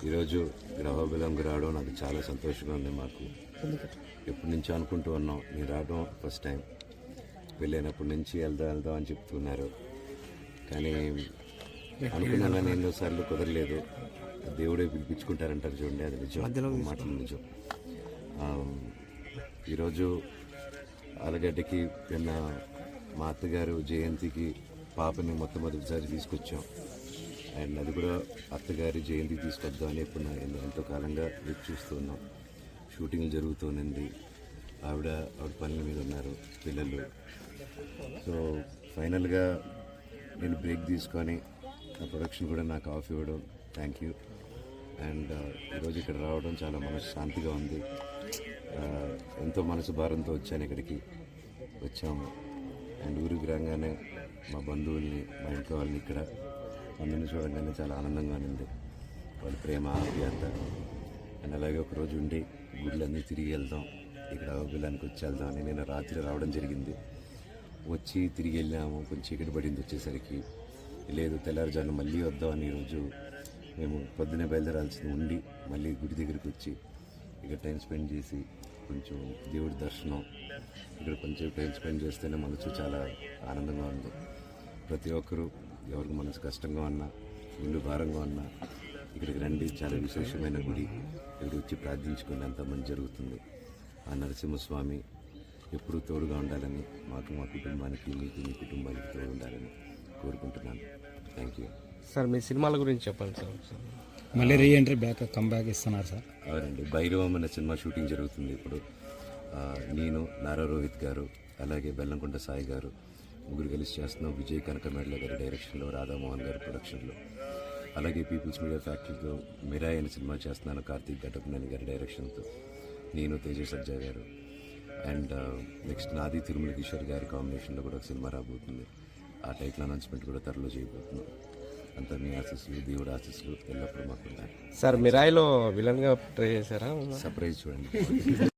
ఈరోజు గ్రహబలంకి రావడం నాకు చాలా సంతోషంగా ఉంది. మాకు ఎప్పటి నుంచో అనుకుంటూ ఉన్నాం, నేను రావడం ఫస్ట్ టైం. వెళ్ళినప్పటి నుంచి వెళ్దాం అని చెప్తున్నారు, కానీ అనుకున్నా ఎన్నోసార్లు కుదరలేదు. దేవుడే పిలిపించుకుంటారంటారు చూడండి, అది నిజం, మాటలు నిజం. ఈరోజు ఆలగడ్డకి నిన్న మా అత్తగారు జయంతికి పాపని మొట్టమొదటిసారి తీసుకొచ్చాం. అండ్ అది కూడా అత్తగారి జయంతి తీసుకొద్దామని ఎప్పుడు ఎంతో కాలంగా వెయిట్ చూస్తూ ఉన్నాం. షూటింగ్ జరుగుతూనండి, ఆవిడ పనుల మీద ఉన్నారు, పిల్లలు. సో ఫైనల్గా నేను బ్రేక్ తీసుకొని ఆ ప్రొడక్షన్ కూడా నాకు ఆఫ్ ఇవ్వడం థ్యాంక్ యూ. అండ్ ఈరోజు ఇక్కడ రావడం చాలా మనశ్శాంతిగా ఉంది. ఎంతో మనసు భారంతో వచ్చాను, ఇక్కడికి వచ్చాము. అండ్ ఊరికి రాగానే మా బంధువుల్ని, మా ఇంట్లో వాళ్ళని, ఇక్కడ అందరిని చూడగానే చాలా ఆనందంగా ఉంది. వాళ్ళ ప్రేమ, ఆప్యాయత. అండ్ అలాగే ఒకరోజు ఉండి గుళ్ళన్నీ తిరిగి వెళ్దాం, ఇక్కడ అవబిలానికి వచ్చి వెళ్దాం అని నేను రాత్రి రావడం జరిగింది. వచ్చి తిరిగి వెళ్ళాము, కొంచెం చీకటి పడింది వచ్చేసరికి. లేదు, తెల్లారుజామున మళ్ళీ వద్దామని ఈరోజు మేము పొద్దున్నే బయలుదేరాల్సింది ఉండి మళ్ళీ గుడి దగ్గరికి వచ్చి ఇక్కడ టైం స్పెండ్ చేసి కొంచెం దేవుడి దర్శనం, ఇక్కడ కొంచెం టైం స్పెండ్ చేస్తేనే మనసు చాలా ఆనందంగా ఉంది. ప్రతి ఒక్కరూ ఎవరికి మనసు కష్టంగా ఉన్నా, ఇల్లు భారంగా ఉన్నా ఇక్కడికి రండి. చాలా విశేషమైన గుడి, ఇక్కడ వచ్చి ప్రార్థించుకుని అంత మంచి జరుగుతుంది. ఆ నరసింహస్వామి ఎప్పుడూ తోడుగా ఉండాలని, మాకు, మా కుటుంబానికి, మీకు, మీ కుటుంబానికి తోడు ఉండాలని కోరుకుంటున్నాను. Thank you sir. మీ సినిమాల గురించి చెప్పండి సార్. మళ్ళీ రీఎంట్రీ కమ్బ్యాక్ ఇస్తున్నారు సార్? అవునండి, భైరవం అనే సినిమా షూటింగ్ జరుగుతుంది ఇప్పుడు. నేను, నారా రోహిత్ గారు, అలాగే బెల్లంకొండ సాయి గారు ముగ్గురు కలిసి చేస్తున్నాం. విజయ్ కనకమేడల గారి డైరెక్షన్లో, రాధామోహన్ గారి ప్రొడక్షన్లో. అలాగే పీపుల్స్ మీడియా ఫ్యాక్టరీతో మిరాయ్ అనే సినిమా చేస్తున్నాను, కార్తీక్ ఘటప్నేని గారి డైరెక్షన్తో. నేను, తేజ సజ్జా గారు. అండ్ నెక్స్ట్ నాది తిరుమల కిషోర్ గారి కాంబినేషన్లో కూడా ఒక సినిమా రాబోతుంది. ఆ టైటిల్ అనౌన్స్మెంట్ కూడా త్వరలో చేయబోతున్నాం. అంతా మీ ఆశీస్సులు, దేవుడి ఆశీస్సులు ఎల్లప్పుడూ మాకు ఉన్నాయి. సార్, మిరాయిలో విలన్గా ట్రై చేశారా? సర్ప్రైజ్ చూడండి.